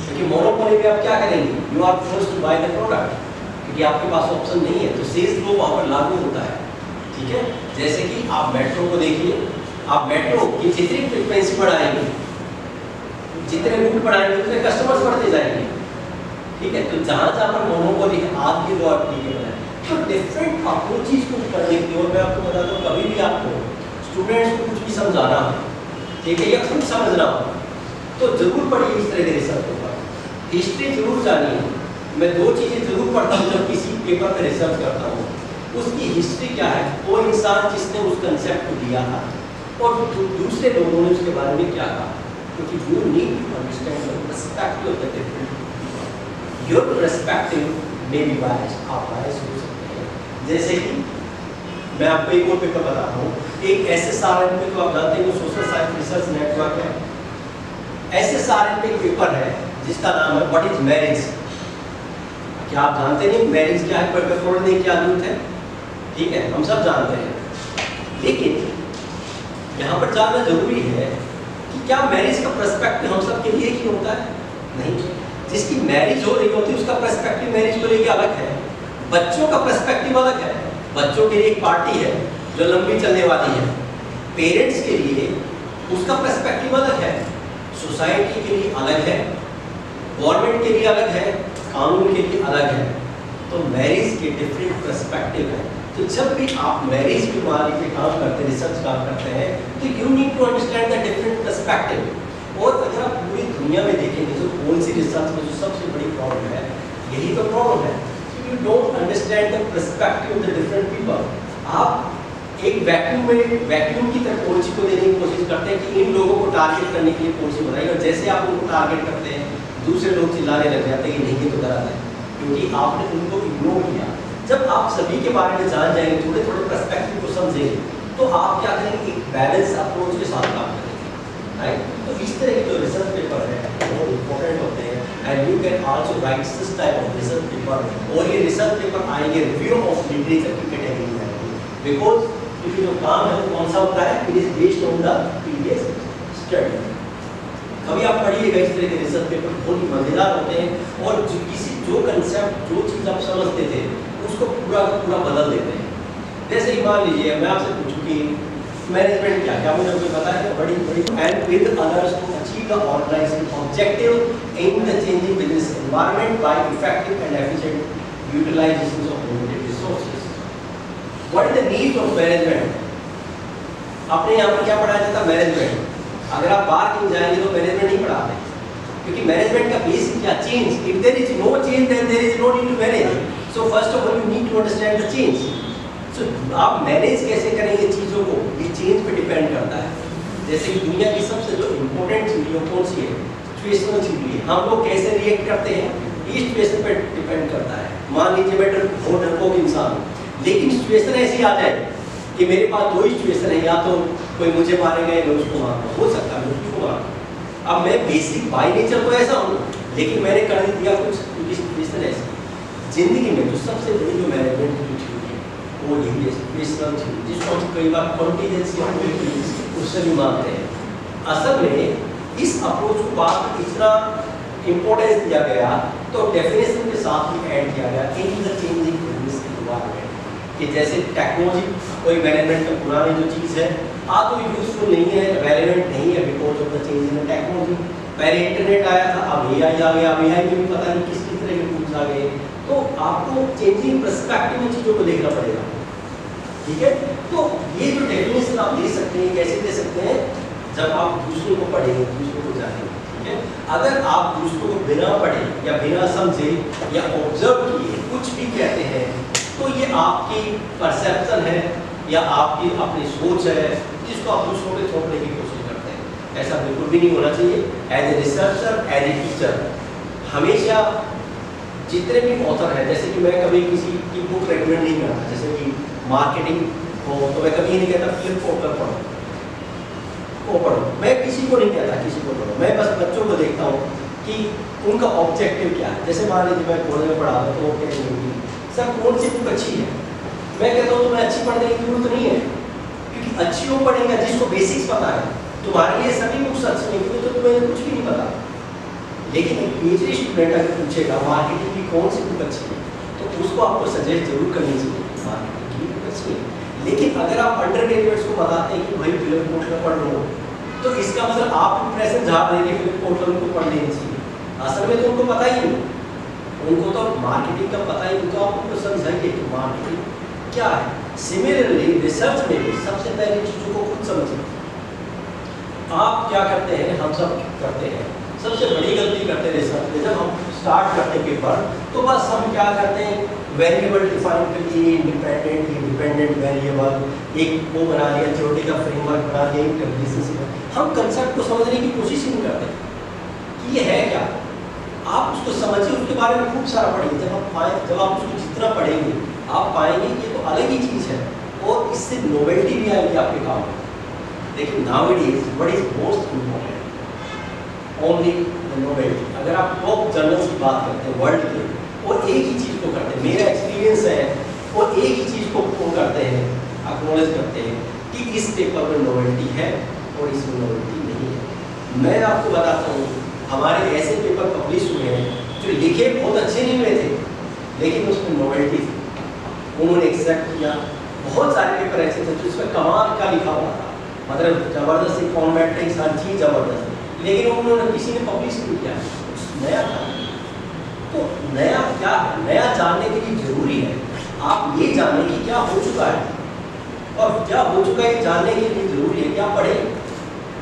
B: क्योंकि मोनोपोली में आप क्या करेंगे, you are forced to buy the product, क्योंकि आपके पास ऑप्शन नहीं है, तो सेल्स लॉ वहाँ पर लागू होता है, ठीक है। जैसे कि आप मेट्रो को देखिए, आप मेट्रो की जितनी फ्रीक्वेंसी बढ़ाएंगे, जितने रूट बढ़ाएंगे उतने कस्टमर्स बढ़ते जाएंगे, ठीक है। तो जहाँ पर मोनोपोली है आज भी लॉ एप्लीकेबल है। तो डिफरेंट अप्रोचेस को करने की, और मैं आपको बताता हूँ कभी भी आपको स्टूडेंट्स को कुछ भी समझाना है, ठीक है, या खुद समझना हो तो जरूर पढ़िए इस तरह के रिसर्च पेपर, हिस्ट्री जरूर जानिए, मैं दो चीज़ें जरूर पढ़ता हूँ जब किसी पेपर पर रिसर्च करता हूँ, उसकी हिस्ट्री क्या है, वो इंसान जिसने उस कंसेप्ट को दिया था और दूसरे लोगों ने उसके बारे में क्या कहा, क्योंकि you need to understand the perspective of the different people. Your perspective may be biased, आप बायस्ड हो सकते हैं। जैसे कि मैं आपको एक और पेपर बताता हूँ, एक SSRN पे, तो आप जानते हैं सोशल साइंस रिसर्च नेटवर्क है, SSRN पे एक पेपर है जिसका नाम है व्हाट इज मैरिज। क्या आप जानते नहीं मैरिज क्या है, पेपर पढ़ने की क्या जरूरत है, ठीक है, हम सब जानते हैं। लेकिन यहाँ पर जानना जरूरी है कि क्या मैरिज का पर्सपेक्टिव हम सब के लिए ही होता है? नहीं। जिसकी मैरिज हो रही होती है उसका पर्सपेक्टिव मैरिज को लेकर अलग है, बच्चों का पर्सपेक्टिव अलग है। बच्चों के लिए एक पार्टी है जो लंबी चलने वाली है, पेरेंट्स के लिए उसका पर्सपेक्टिव अलग है, सोसाइटी के लिए अलग है, गवर्नमेंट के लिए अलग है, कानून के लिए अलग है। तो मैरिज के डिफरेंट पर्सपेक्टिव है। तो जब भी आप मैरिज के बारे में काम करते हैं, रिसर्च काम करते हैं, तो you need to understand the different perspective. और अगर आप पूरी दुनिया में देखेंगे तो पॉलिसी रिसर्च में जो सबसे बड़ी प्रॉब्लम है, यही तो प्रॉब्लम है, you don't understand the perspective of the different people. आप एक वैक्यूम की तरह पॉलिसी को देने की कोशिश करते हैं कि इन लोगों को टारगेट करने के लिए पॉलिसी बनाई, और जैसे आप उनको टारगेट करते हैं दूसरे लोग चिल्लाने लग जाते हैं कि नहीं ये तो गलत है, क्योंकि आपने उनको इग्नोर किया। जब आप सभी के बारे में जान जाएंगे, थोड़े थोड़े पर्सपेक्टिव को समझेंगे, तो आप क्या करेंगे, एक बैलेंस अप्रोच के साथ काम करेंगे, राइट। तो इस तरह के जो रिसर्च पेपर है वो इम्पोर्टेंट होते हैं, and you can also right this type of research paper. और ये रिसर्च पेपर आएंगे रिव्यू ऑफ लिटरेचर की कैटेगरी में, बिकॉज क्योंकि जो काम है वो कौन सा होता है, it is based on the previous study. कभी आप पढ़िएगा इस तरह के रिसर्च पेपर, बहुत ही मजेदार होते हैं, और जो कंसेप्ट जो चीज़ आप समझते थे उसको पूरा पूरा बदल देते हैं। जैसे ही मान लीजिए मैं आपसे पूछूं कि मैनेजमेंट क्या मुझे कोई पता है, बड़ी and with others to achieve the organisation objective in the changing business environment by effective and efficient utilisation of limited resources. What is the need of management? आपने यहाँ पर क्या पढ़ाया जाता, मैनेजमेंट। अगर आप बाहर कहीं जाएंगे तो मैनेजमेंट नहीं पढ़ाते, क्योंकि मैनेजमेंट का बेसिक क्या, change. If there is no change then there is no need to manage. So first of all you need to understand the change. सो आप मैनेज कैसे करेंगे चीज़ों को, ये चेंज पे डिपेंड करता है। जैसे कि दुनिया की सबसे जो इम्पोर्टेंट थ्योरी कौन सी है, सिचुएशनल थ्योरी है। हम लोग कैसे रिएक्ट करते हैं ये सिचुएशन पे डिपेंड करता है। मान लीजिए मैं बहुत डरपोक इंसान हूँ, लेकिन सिचुएशन ऐसी आ जाए कि मेरे पास दो ही सिचुएशन है, या तो कोई मुझे मारेगा या मैं उसको मारूंगा, हो सकता है मैं उसको मारूंगा। अब मैं बेसिक बाय नेचर तो ऐसा हूँ, लेकिन मैंने कर दिया कुछ, क्योंकि सिचुएशन ऐसी। जिंदगी में जो सबसे बड़ी जो मैनेजमेंट की थ्योरी है वो यही है, सिचुएशनल थ्योरी, जिसको हम कई बार कॉन्टीजेंसी उससे भी मानते हैं। असल में इस अप्रोच को बाद में इतना इम्पोर्टेंस दिया गया, तो डेफिनेशन के साथ भी ऐड किया गया इन द चेंजिंग बिजनेस एनवायरनमेंट, कि जैसे टेक्नोलॉजी कोई मैनेजमेंट का पुरानी जो चीज़ है तो यूजफुल नहीं है, रेलेवेंट नहीं है because of the change in technology. पहले इंटरनेट आया था, अब AI आ गया, अब AI में भी पता नहीं किस तरह के टूल्स आ गए। तो आपको चेंजिंग पर्सपेक्टिव में चीज़ों को देखना पड़ेगा, ठीक है। तो ये जो डेफिनेशन आप दे सकते हैं, कैसे दे सकते हैं, जब आप दूसरों को पढ़ेंगे, दूसरों को जानेंगे, ठीक है। अगर आप दूसरों को बिना पढ़े या बिना समझे या ऑब्जर्व किए कुछ भी कहते हैं, तो ये आपकी परसेप्शन है या आपकी अपनी सोच है, जिसको आप दूसरों पे थोपने की कोशिश करते हैं। ऐसा बिल्कुल भी नहीं होना चाहिए। As a researcher, as a teacher, हमेशा जितने भी ऑथर हैं, जैसे कि मैं कभी किसी की बुक रेकमेंड नहीं करता, जैसे कि मार्केटिंग हो तो मैं कभी नहीं कहता फ्लिप कोटलर पढ़ो, वो पढ़ो, मैं किसी को नहीं कहता किसी को पढ़ो। मैं बस बच्चों को देखता हूँ कि उनका ऑब्जेक्टिव क्या है। जैसे मान लीजिए मैं कॉलेज में पढ़ा था, तो वो कहेंगे सर कौन सी बुक अच्छी है, मैं कहता हूँ तुम्हें अच्छी पढ़ने की जरूरत नहीं है, क्योंकि अच्छी वो पढ़ेगा जिसको बेसिक्स पता है। तुम्हारे लिए सभी बुक्स अच्छी नहीं, क्योंकि तो तुम्हें कुछ भी नहीं पता। लेकिन एक PhD स्टूडेंट अगर पूछेगा मार्केटिंग की कौन सी बुक अच्छी है, तो उसको आपको सजेस्ट जरूर करनी चाहिए मार्केटिंग की बुक अच्छी है। लेकिन अगर आप अंडर ग्रेजुएट्स को बताते हैं कि भाई फिलिप कोटलर पढ़ लो, तो इसका मतलब आप इंप्रेशन झाड़ देंगे फिलिप कोटलर को पढ़ लेनी चाहिए। असल में तो उनको पता ही नहीं, उनको तो मार्केटिंग का पता ही नहीं, तो आप उनको समझाइए कि मार्केटिंग क्या है। सिमिलरली रिसर्च में भी सबसे पहले चीज़ों को खुद समझिए। आप क्या करते हैं, हम सब करते हैं, सबसे बड़ी गलती करते हैं रिसर्च में, जब हम स्टार्ट करते हैं पेपर तो बस हम क्या करते हैं, वेरिएबल डिफाइन कर लिए, इंडिपेंडेंट डिपेंडेंट वेरिएबल, एक वो बना लिया, थ्योरी का फ्रेमवर्क बना लिया, इंटरप्रिटेशन। हम कंसेप्ट को समझने की कोशिश ही नहीं करते कि ये है क्या। आप उसको समझिए, उसके बारे में खूब सारा पढ़िए। जब आप उसको जितना पढ़ेंगे आप पाएंगे कि ये तो अलग ही चीज़ है और इससे नोवेल्टी भी आएगी आपके काम में। लेकिन nowadays what is most important, only the novelty. अगर आप टॉप जर्नल्स की बात करते हैं वर्ल्ड के, और एक ही चीज़ को करते हैं, मेरा एक्सपीरियंस है, और एक ही चीज़ को करते हैं, एक्नॉलेज करते हैं कि इस पेपर में नोवेल्टी है और इसमें नोवेल्टी नहीं है। मैं आपको बताता हूँ, हमारे ऐसे पेपर पब्लिश हुए हैं जो लिखे बहुत अच्छे नहीं हुए थे, लेकिन उसमें नोवेल्टी थी, उन्होंने एक्सेप्ट किया। बहुत सारे पेपर ऐसे थे जिसमें कमाल का लिखा हुआ था, मतलब जबरदस्त फॉर्मेट थी, हर चीज़ जबरदस्त, लेकिन उन्होंने किसी ने पब्लिश नहीं किया, नया था। तो नया क्या है, नया जानने के लिए जरूरी है आप ये जानें कि क्या हो चुका है, और क्या हो चुका है जानने के लिए जरूरी है कि आप पढ़ें,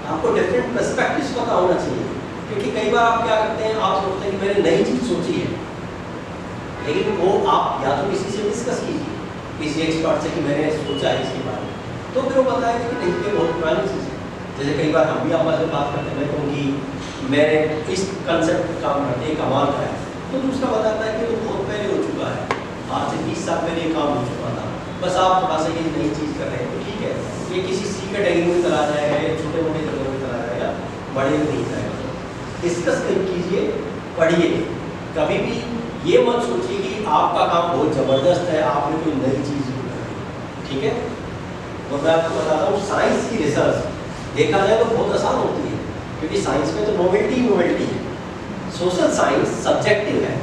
B: आपको डिफरेंट पर्सपेक्टिव्स पता होना चाहिए। क्योंकि कई बार आप क्या करते हैं, आप सोचते हैं कि मैंने नई चीज़ सोची है, लेकिन वो आप या तो किसी से डिस्कस कीजिए, किसी एक्सपर्ट से कि मैंने सोचा है इसके बारे में, तो फिर वो बताएगा कि नहीं ये बहुत पुरानी चीज़ है। जैसे कई बार हम भी आपस में बात करते हैं, मैं कहूँगी मैंने इस कंसेप्ट पर काम करते हैं, कमाल का है, तो दूसरा बताता है कि वो बहुत पहले हो चुका है, आज से 20 साल पहले ये काम हो चुका था, बस आप थोड़ा सा ये नई चीज़ कर रहे हैं, तो ठीक है, ये किसी सी कैटेगरी में चला जाएगा या छोटे मोटे जगह में चला जाएगा, बड़े में नहीं जाएगा। डिस्कस कीजिए, पढ़िए, कभी भी ये मत सोचिए कि आपका काम बहुत ज़बरदस्त है, आपने कोई नई चीज़ ठीक है। तो मैं आपको बताता हूँ, साइंस की रिसर्च देखा जाए तो बहुत आसान होती है, क्योंकि साइंस में तो नोवेल्टी है। सोशल साइंस सब्जेक्टिव है।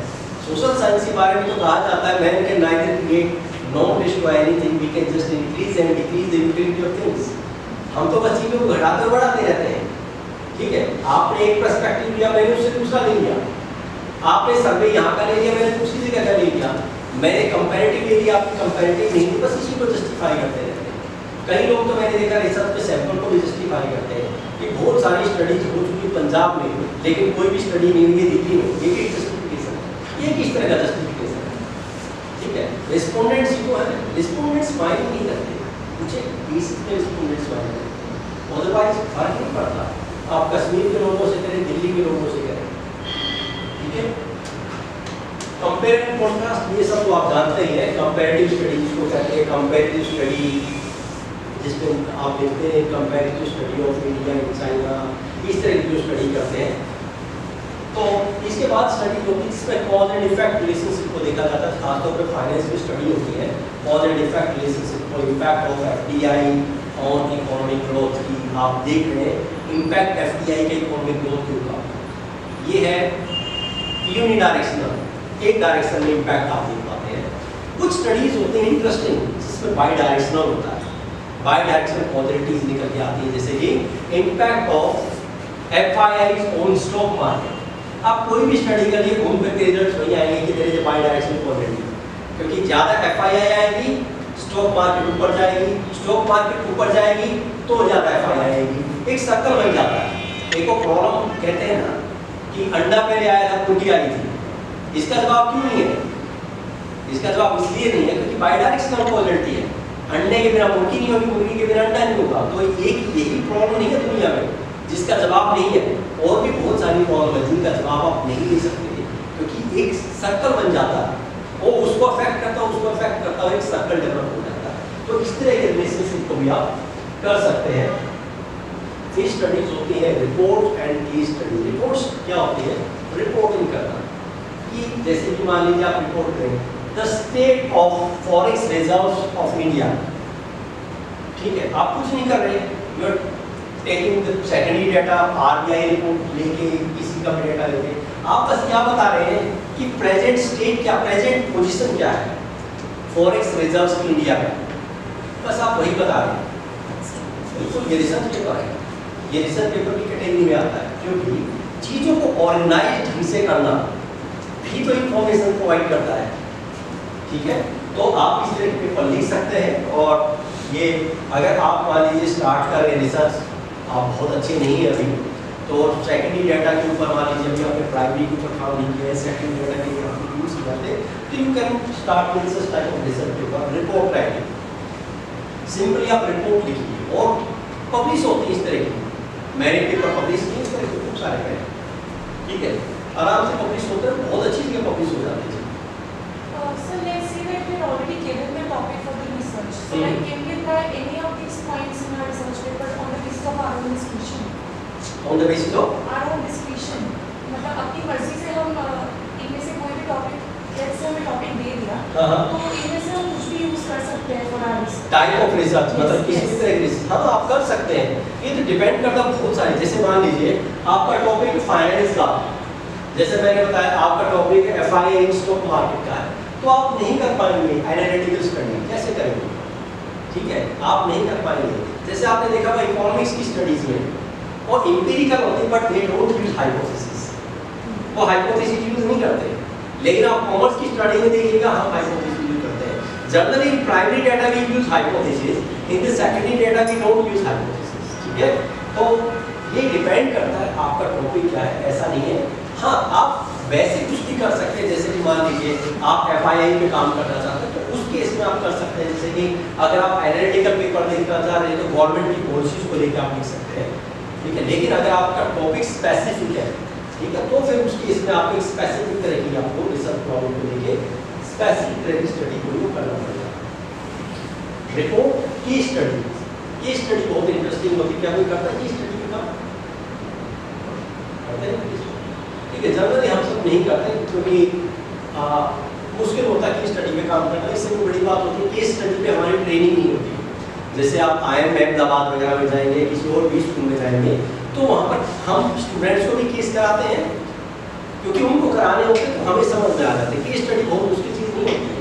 B: सोशल साइंस के बारे में तो कहा जाता है man can neither create nor destroy anything, we can just increase and decrease the utility of things. हम तो बस चीज़ों को घटाते बढ़ाते रहते हैं, ठीक है। आपने एक पर्सपेक्टिव लिया, मैंने उससे दूसरा ले लिया, आपने सर्वे यहाँ का ले लिया, मैंने दूसरी जगह का ले लिया, मैंने कंपैरेटिव ले लिया, आपने कंपैरेटिव नहीं, तो बस इसी को जस्टिफाई करते रहते हैं। कई लोग तो मैंने देखा रिसर्च पे सैंपल को भी जस्टिफाई करते हैं कि बहुत सारी स्टडीज हो चुकी पंजाब में, लेकिन कोई भी स्टडी नहीं हुई दिल्ली में, ये भी जस्टिफिकेशन है। ये किस तरह का जस्टिफिकेशन है, ठीक है। रिस्पोंडेंट्स को है, रिस्पोंडेंट्स माइंड नहीं करते, मुझे बेसिक में रिस्पोंडेंट्स माइंड करते, अदरवाइज फर्क नहीं पड़ता आप कश्मीर के लोगों से करें, दिल्ली के लोगों से करें, ठीक है। कंपेयर एंड कॉन्ट्रास्ट, ये सब तो आप जानते ही हैं, कंपैरेटिव स्टडी जिसको कहते हैं, कंपैरेटिव स्टडी जिसमें आप देखते हैं comparative study of India and China, इस तरह की जो स्टडी करते हैं। तो इसके बाद स्टडी होती है जिसमें कॉज एंड इफेक्ट रिलेशनशिप को देखा जाता है, खासतौर पर फाइनेंस में स्टडी होती है, कॉज एंड इफेक्ट रिलेशनशिप को, impact of FDI on economic growth की आप देख रहे हैं, इम्पैक्ट एफडीआई के इकोनॉमिक ग्रोथ के ऊपर। ये है यूनिडायरेक्शनल, एक डायरेक्शन में इम्पैक्ट आप देख पाते हैं। कुछ स्टडीज होती हैं इंटरेस्टिंग जिसमें बाई डायरेक्शनल होता है, बाई डायरेक्शनल पॉजिटिविटीज निकल के आती है, जैसे कि impact of FIIs on stock market. आप कोई भी स्टडी करिए, घूम फिर के रिजल्ट्स वही आएंगे कि there is bidirectional positive, क्योंकि ज़्यादा एफआईआई आएगी स्टॉक मार्केट ऊपर जाएगी, स्टॉक मार्केट ऊपर जाएगी तो ज़्यादा एफआईआई आएगी, एक सर्कल बन जाता है। एक प्रॉब्लम कहते हैं ना कि अंडा पहले आया था मुर्गी आई थी, इसका जवाब क्यों नहीं है? इसका जवाब इसलिए नहीं है क्योंकि बाई डायरेक्शनल पॉजिटिविटी है, अंडे के बिना मुर्गी नहीं होगी, मुर्गी के बिना अंडा नहीं होगा। तो एक यही प्रॉब्लम नहीं है दुनिया में जिसका जवाब नहीं है, और भी बहुत सारी प्रॉब्लम है जिनका जवाब आप नहीं दे सकते, क्योंकि एक सर्कल बन जाता है, वो उसको अफेक्ट करता है, उसको अफेक्ट करता है, एक सर्कल डेवलप हो जाता है। तो इस तरह के रिलेशनशिप को भी आप कर सकते हैं। केस स्टडीज होती है, report and case study. Reports क्या होती है? रिपोर्टिंग करना, कि जैसे कि मान लीजिए आप रिपोर्ट करें the state of forex reserves of India, ठीक है, आप कुछ नहीं कर रहे, you are taking the secondary data, RBI report लेके, किसी का डाटा लेके, आप बस क्या बता रहे हैं कि प्रेजेंट स्टेट क्या, प्रेजेंट पोजीशन क्या है फॉरेक्स रिजर्व्स की इंडिया में, बस आप वही बता रहे हैं। बिल्कुल ये रिसर्च पेपर है, ये रिसर्च पेपर की कैटेगरी में आता है, क्योंकि चीज़ों को ऑर्गेनाइज ढंग से करना भी तो इंफॉर्मेशन प्रोवाइड करता है, ठीक है। तो आप इस तरह के पेपर लिख सकते हैं, और ये अगर आप मान लीजिए स्टार्ट कर रहे हैं रिसर्च, आप बहुत अच्छे नहीं है अभी, तो सेकेंडरी डाटा के ऊपर मान लीजिए अभी आपने प्राइमरी के ऊपर काम नहीं किया है, सेकेंडरी डाटा के लिए आपको यूज हो जाते हैं, तो you can start with this type of research paper, report writing. Simply आप रिपोर्ट लिखिए और पब्लिश होती है इस तरह की, मैंने पेपर पब्लिश किए इस तरह के खूब सारे हैं, ठीक है, आराम से पब्लिश होते हैं, बहुत अच्छी जगह पब्लिश हो जाते हैं।
C: So let's say that we are already given the topic for the research. So like can we apply any of these points in our research paper on the basis of our own discretion?
B: On the basis of
C: Our own discretion. मतलब अपनी मर्जी से हम इनमें से कोई भी topic, जैसे हमें टॉपिक दे दिया, तो इनमें से हम कुछ भी यूज कर सकते हैं for our research.
B: Type of research, मतलब
C: Yes,
B: किसी भी
C: yes.
B: तरह की रिसर्च, हाँ आप कर सकते हैं, ये तो डिपेंड करता है बहुत सारे, जैसे मान लीजिए आपका टॉपिक फाइनेंस का, जैसे मैंने बताया आपका टॉपिक FIA स्टॉक मार्केट का है, तो आप नहीं कर पाएंगे एनालिटिकल स्टडी, कैसे करेंगे, ठीक है, आप नहीं कर पाएंगे। जैसे आपने देखा होगा इकोनॉमिक्स की स्टडीज में और एम्पिरिकल होती है, but they don't use hypothesis, वो हाइपोथेसिस यूज नहीं करते, लेकिन आप कॉमर्स की स्टडी में देखिएगा हम हाइपोथेसिस यूज करते हैं। Generally in primary data we use hypothesis, in the secondary data we don't use hypothesis, ठीक है। तो ये डिपेंड करता है आपका टॉपिक क्या है, ऐसा नहीं है। हाँ, आप वैसे कुछ भी कर सकते हैं, जैसे कि मान लीजिए आप FII पे काम करना चाहते हैं, तो उस केस में आप कर सकते हैं, जैसे कि अगर आप एनालिटिकल पेपर लिखना चाह रहे हैं तो गवर्नमेंट की पॉलिसीज को लेकर आप लिख सकते हैं, ठीक है। लेकिन अगर आपका टॉपिक स्पेसिफिक है, ठीक है, तो फिर उस केस में आपको एक स्पेसिफिक तरह की आपको रिसर्च प्रॉब्लम को लेके स्पेसिफिक तरह की स्टडी को करना पड़ेगा। रिपोर्ट की स्टडी, ये स्टडी बहुत इंटरेस्टिंग होती है, क्या कोई करता है ये स्टडी का काम करते हैं, ठीक है। जनरली हम सब नहीं करते क्योंकि मुश्किल होता है केस स्टडी पे काम करना। इससे भी बड़ी बात होती है केस स्टडी पे हमारी ट्रेनिंग नहीं होती। जैसे आप IIM अहमदाबाद वगैरह में जाएंगे, किसी और भी स्कूल में जाएंगे, तो वहाँ पर हम स्टूडेंट्स को भी केस कराते हैं, क्योंकि उनको कराने होते हैं तो हमें समझ में आ जाते हैं। केस स्टडी बहुत मुश्किल चीज़ नहीं होती है,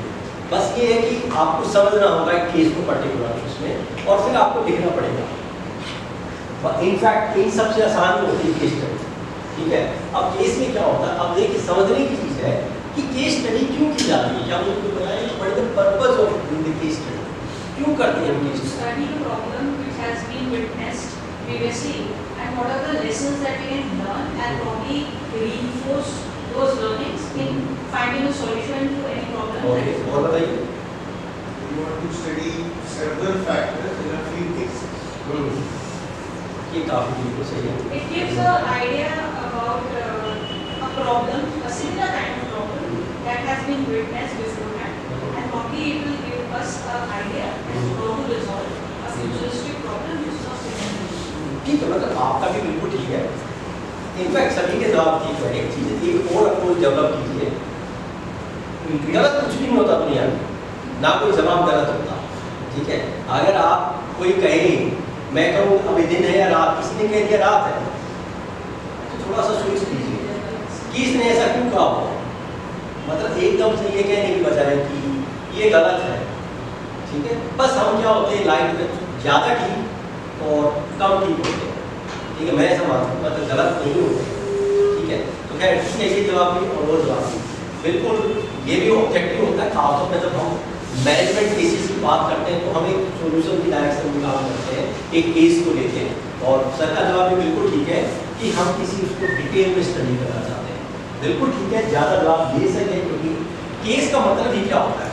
B: बस ये है कि आपको समझना होगा एक केस को पर्टिकुलर उसमें, और फिर आपको लिखना पड़ेगा। इनफैक्ट इन सबसे आसान होती है केस स्टडी, ठीक है। अब केस में क्या होता है, अब देखिए समझने की चीज़ है कि केस स्टडी क्यों की जाती है, क्या मुझे बताया, what is the purpose of doing the case study, क्यों करते हैं हम case
E: To study a problem which has been witnessed previously and what are the lessons that we can learn and probably reinforce those learnings in finding a solution to any problem.
B: Okay, और बताइए।
D: You want to study several factors in a few cases.
B: ये काफ़ी बिल्कुल सही है।
E: It gives an idea about a problem, a similar kind of problem that has been witnessed beforehand, and probably it will give us an idea as to how to resolve a futuristic problem which is of similar nature.
B: ठीक है, मतलब आपका भी बिल्कुल ठीक है। In fact सभी के जवाब ठीक है। एक चीज़, एक और अप्रोच डेवलप कीजिए। गलत कुछ भी नहीं होता दुनिया में, ना कोई जवाब गलत होता, ठीक है। अगर आप कोई कहे, मैं कहूँ अभी दिन है या रात, किसी ने कह दिया रात है, तो थोड़ा सा सोच लीजिए कि इसने ऐसा क्यों कहा हो। मतलब एकदम से ये कहने की बजाय कि ये गलत है, ठीक है। बस हम क्या होते हैं लाइफ में ज़्यादा ठीक और कम ठीक होते हैं, ठीक है। मैं ऐसा मानता हूँ, मतलब गलत नहीं होते, ठीक है। तो खैर ठीक है, ये जवाब भी और वो जवाब भी बिल्कुल, ये भी ऑब्जेक्टिव होता है। खासतौर पर जब हम मैनेजमेंट केसेस की बात करते हैं तो हम एक सोल्यूशन की डायरेक्शन में काम करते हैं एक केस को लेके, और सर का जवाब भी बिल्कुल ठीक है कि हम किसी उसको डिटेल में स्टडी करना चाहते हैं, बिल्कुल ठीक है। ज़्यादा जवाब दे सकें, क्योंकि केस का मतलब ही क्या होता है।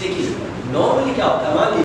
B: देखिए नॉर्मली क्या होता है, मान